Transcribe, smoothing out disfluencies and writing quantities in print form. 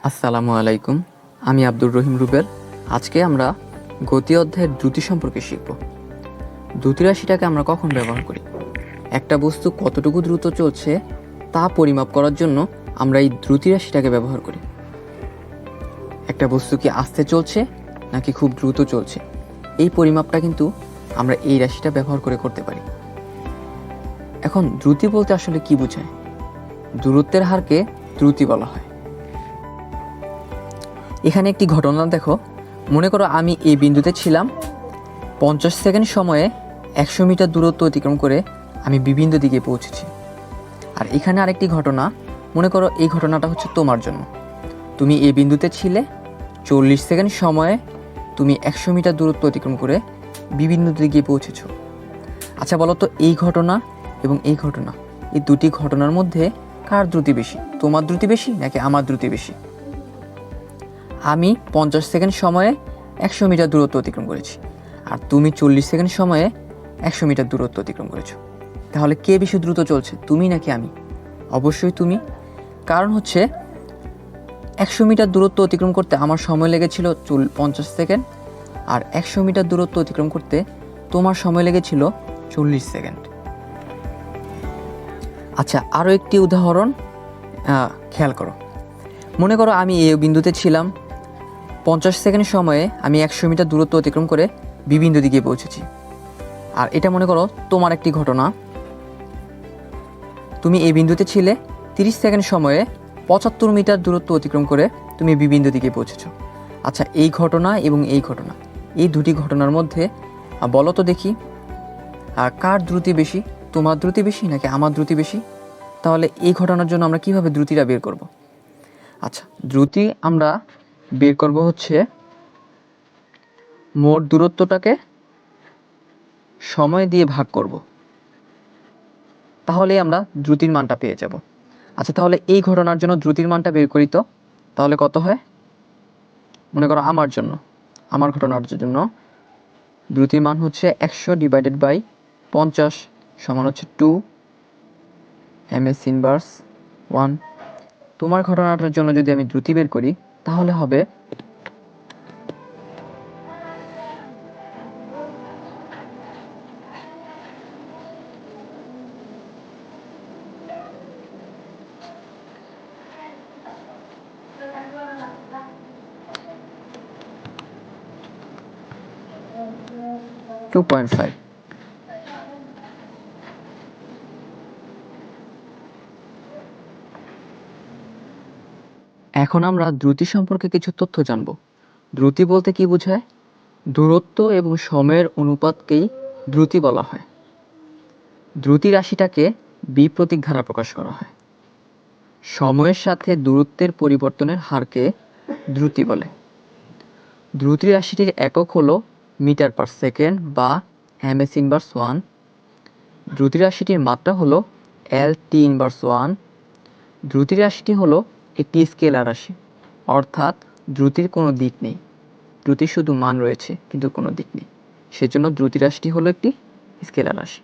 আসসালামু আলাইকুম। আমি আব্দুর রহিম রুবেল। আজকে আমরা গতি অধ্যায়ের দ্রুতি সম্পর্কে শিখব। দ্রুতি রাশিটাকে আমরা কখন ব্যবহার করি? একটা বস্তু কতটুকু দ্রুত চলছে তা পরিমাপ করার জন্য আমরা এই দ্রুতি রাশিটাকে ব্যবহার করি। একটা বস্তু কি আস্তে চলছে নাকি খুব দ্রুত চলছে, এই পরিমাপটা কিন্তু আমরা এই রাশিটা ব্যবহার করে করতে পারি। এখন দ্রুতি বলতে আসলে কি বোঝায়? দূরত্বের হারকে দ্রুতি বলা হয়। এখানে একটি ঘটনা দেখো। মনে করো আমি এই বিন্দুতে ছিলাম, 50 সেকেন্ড সময়ে 100 মিটার দূরত্ব অতিক্রম করে আমি বি বিন্দু দিকে পৌঁছেছি। আর এখানে আরেকটি ঘটনা, মনে করো এই ঘটনাটা হচ্ছে তোমার জন্য। তুমি এই বিন্দুতে ছিলে, 40 সেকেন্ড সময়ে তুমি 100 মিটার দূরত্ব অতিক্রম করে বি বিন্দু দিকে পৌঁছেছ। আচ্ছা বলো তো, এই ঘটনা এবং এই ঘটনা, এই দুটি ঘটনার মধ্যে কার দ্রুতি বেশি? তোমার দ্রুতি বেশি নাকি আমার দ্রুতি বেশি? আমি 50 সেকেন্ড সময়ে 100 মিটার দূরত্ব অতিক্রম করেছি, আর তুমি 40 সেকেন্ড সময়ে 100 মিটার দূরত্ব অতিক্রম করেছো। তাহলে কে বেশি দ্রুত চলছে, তুমি নাকি আমি? অবশ্যই তুমি। কারণ হচ্ছে 100 মিটার দূরত্ব অতিক্রম করতে আমার সময় লেগেছিল 50 সেকেন্ড, আর 100 মিটার দূরত্ব অতিক্রম করতে তোমার সময় লেগেছিল 40 সেকেন্ড। আচ্ছা, আরও একটি উদাহরণ খেয়াল করো। মনে করো আমি এই বিন্দুতে ছিলাম, 50 সেকেন্ড সময়ে আমি 100 মিটার দূরত্ব অতিক্রম করে বি বিন্দু দিকে পৌঁছেছি। আর এটা মনে করো তোমার একটি ঘটনা। তুমি এই বিন্দুতে ছিলে, 30 সেকেন্ড সময়ে 75 মিটার দূরত্ব অতিক্রম করে তুমি বি বিন্দু দিকে পৌঁছেছ। আচ্ছা, এই ঘটনা এবং এই ঘটনা, এই দুটি ঘটনার মধ্যে বলো তো দেখি কার দ্রুতি বেশি? তোমার দ্রুতি বেশি নাকি আমার দ্রুতি বেশি? তাহলে এই ঘটনার জন্য আমরা কিভাবে দ্রুতিটা বের করব? আচ্ছা, দ্রুতি আমরা বের করব হচ্ছে মোট দূরত্বটাকে সময় দিয়ে ভাগ করব, তাহলে আমরা দ্রুতির মানটা পেয়ে যাব। আচ্ছা, তাহলে এই ঘটনার জন্য দ্রুতির মানটা বের করি তো। তাহলে কত হয়? মনে করো আমার জন্য, আমার ঘটনার জন্য দ্রুতির মান হচ্ছে 100/50 সমান হচ্ছে 2 ms ইনভার্স 1। তোমার ঘটনাটার জন্য যদি আমি দ্রুতি বের করি তাহলে হবে 2.5। এখন আমরা দ্রুতি সম্পর্কে কিছু তথ্য জানব। দ্রুতি বলতে কি বোঝায়? দূরত্ব এবং সময়ের অনুপাতকেই দ্রুতি বলা হয়। দ্রুতি রাশিটাকে বি প্রতীক দ্বারা প্রকাশ করা হয়। সময়ের সাথে দূরত্বের পরিবর্তনের হারকে দ্রুতি বলে। দ্রুতি রাশিটির একক হলো মিটার পার সেকেন্ড বা ms ইনভার্স 1। দ্রুতি রাশিটির মাত্রা হলো lt ইনভার্স 1। দ্রুতি রাশিটি হলো একটি স্কেলার রাশি, অর্থাৎ দ্রুতির কোনো দিক নেই। দ্রুতির শুধু মান রয়েছে কিন্তু কোনো দিক নেই, সেজন্য দ্রুতি রাশিটি হলো একটি স্কেলার রাশি।